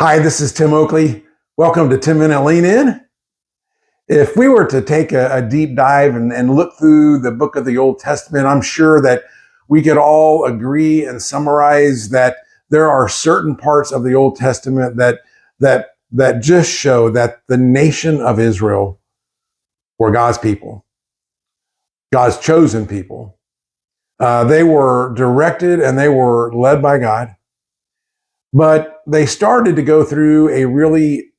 Hi, this is Tim Oakley. Welcome to 10 Minute Lean In. If we were to take a deep dive and look through the book of the Old Testament, I'm sure that we could all agree and summarize that there are certain parts of the Old Testament that just show that the nation of Israel were God's people, God's chosen people. They were directed and they were led by God. But they started to go through a really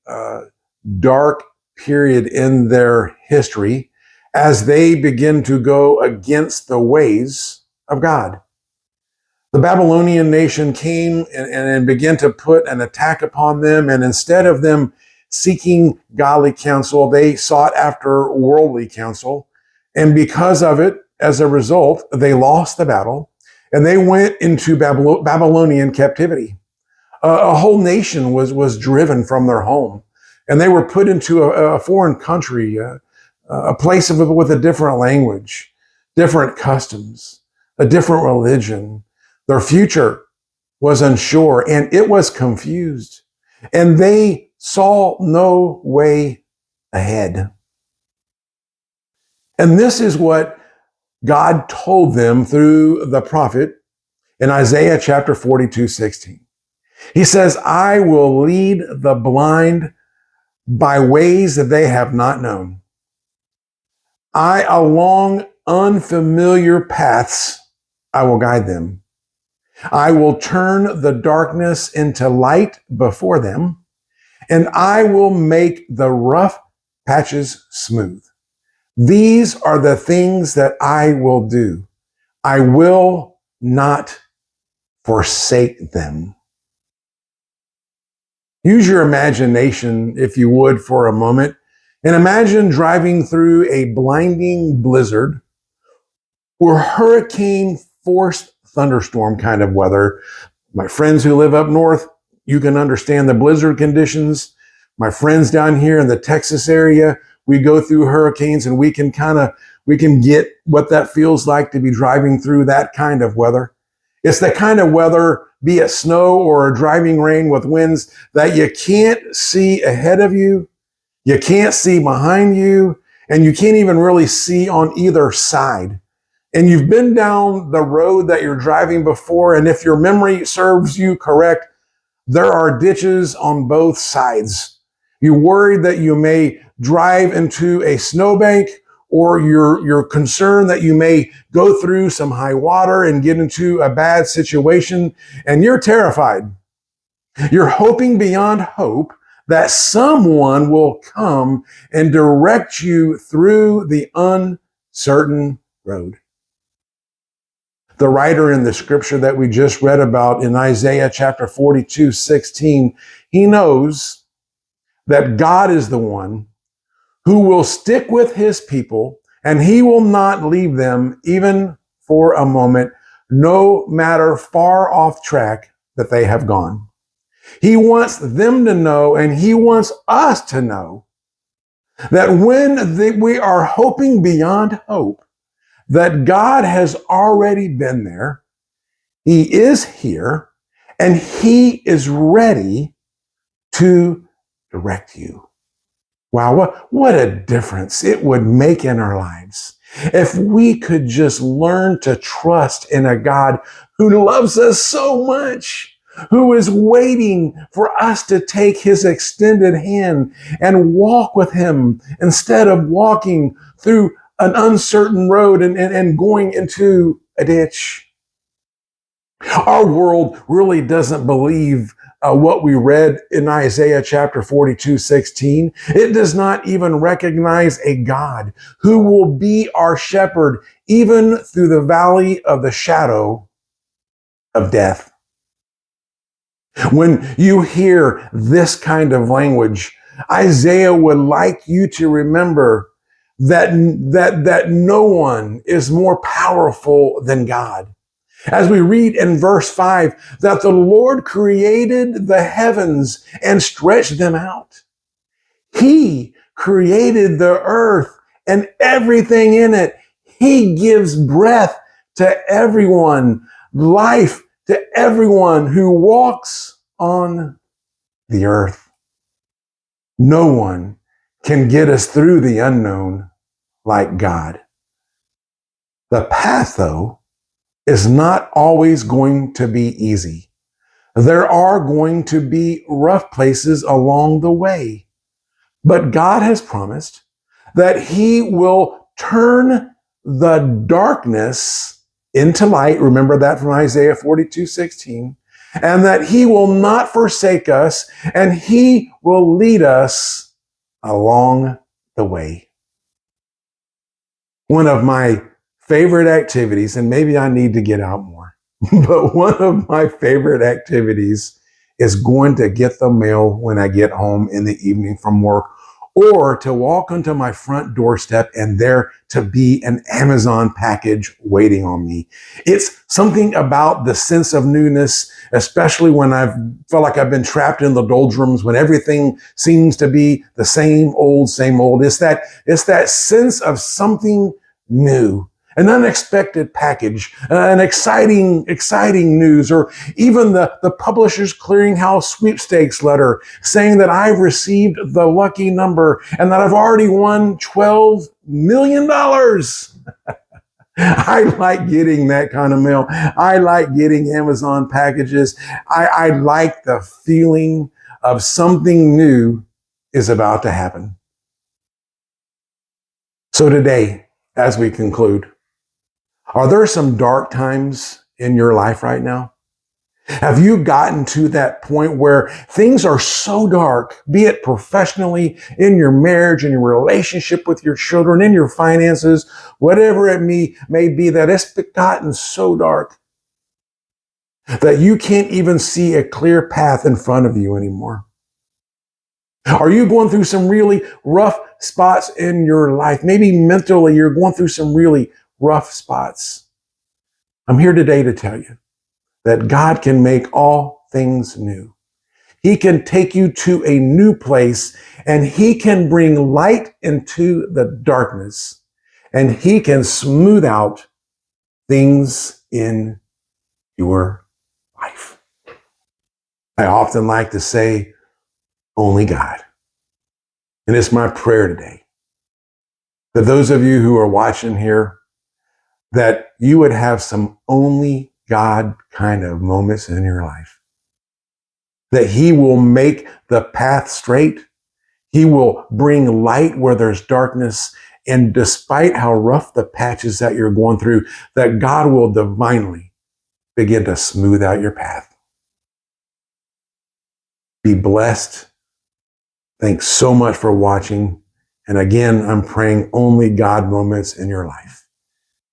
dark period in their history as they begin to go against the ways of God. The Babylonian nation came and began to put an attack upon them. And instead of them seeking godly counsel, they sought after worldly counsel. And because of it, as a result, they lost the battle and they went into Babylonian captivity. A whole nation was driven from their home, and they were put into a foreign country, a place with a different language, different customs, a different religion. Their future was unsure, and it was confused, and they saw no way ahead. And this is what God told them through the prophet in Isaiah chapter 42:16. He says, I will lead the blind by ways that they have not known. Along unfamiliar paths, I will guide them. I will turn the darkness into light before them, and I will make the rough patches smooth. These are the things that I will do. I will not forsake them. Use your imagination, if you would, for a moment, and imagine driving through a blinding blizzard or hurricane-forced thunderstorm kind of weather. My friends who live up north, you can understand the blizzard conditions. My friends down here in the Texas area, we go through hurricanes and we can get what that feels like to be driving through that kind of weather. It's the kind of weather, be it snow or driving rain with winds, that you can't see ahead of you, you can't see behind you, and you can't even really see on either side. And you've been down the road that you're driving before, and if your memory serves you correct, there are ditches on both sides. You're worried that you may drive into a snowbank, or you're concerned that you may go through some high water and get into a bad situation, and you're terrified. You're hoping beyond hope that someone will come and direct you through the uncertain road. The writer in the scripture that we just read about in Isaiah chapter 42:16, he knows that God is the one who will stick with his people, and he will not leave them even for a moment, no matter far off track that they have gone. He wants them to know, and he wants us to know, that when we are hoping beyond hope, that God has already been there, he is here, and he is ready to direct you. Wow, what a difference it would make in our lives if we could just learn to trust in a God who loves us so much, who is waiting for us to take his extended hand and walk with him instead of walking through an uncertain road and going into a ditch. Our world really doesn't believe what we read in Isaiah chapter 42:16. It does not even recognize a God who will be our shepherd even through the valley of the shadow of death. When you hear this kind of language, Isaiah would like you to remember that no one is more powerful than God. As we read in verse 5, that the Lord created the heavens and stretched them out. He created the earth and everything in it. He gives breath to everyone, life to everyone who walks on the earth. No one can get us through the unknown like God. The path, though, is not always going to be easy. There are going to be rough places along the way. But God has promised that He will turn the darkness into light. Remember that from Isaiah 42:16. And that He will not forsake us, and He will lead us along the way. One of my favorite activities, and maybe I need to get out more, but one of my favorite activities is going to get the mail when I get home in the evening from work, or to walk onto my front doorstep and there to be an Amazon package waiting on me. It's something about the sense of newness, especially when I've felt like I've been trapped in the doldrums, when everything seems to be the same old, same old. It's that sense of something new, an unexpected package, an exciting news, or even the Publishers Clearinghouse sweepstakes letter saying that I've received the lucky number and that I've already won $12 million. I like getting that kind of mail. I like getting Amazon packages. I like the feeling of something new is about to happen. So today, as we conclude, are there some dark times in your life right now? Have you gotten to that point where things are so dark, be it professionally, in your marriage, in your relationship with your children, in your finances, whatever it may be, that it's gotten so dark that you can't even see a clear path in front of you anymore? Are you going through some really rough spots in your life? Maybe mentally you're going through some really rough spots. I'm here today to tell you that God can make all things new. He can take you to a new place, and He can bring light into the darkness, and He can smooth out things in your life. I often like to say, only God. And it's my prayer today that those of you who are watching here, that you would have some only God kind of moments in your life. That He will make the path straight. He will bring light where there's darkness. And despite how rough the patches that you're going through, that God will divinely begin to smooth out your path. Be blessed. Thanks so much for watching. And again, I'm praying only God moments in your life.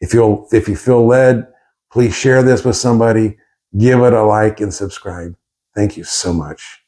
If you feel led, please share this with somebody, give it a like and subscribe. Thank you so much.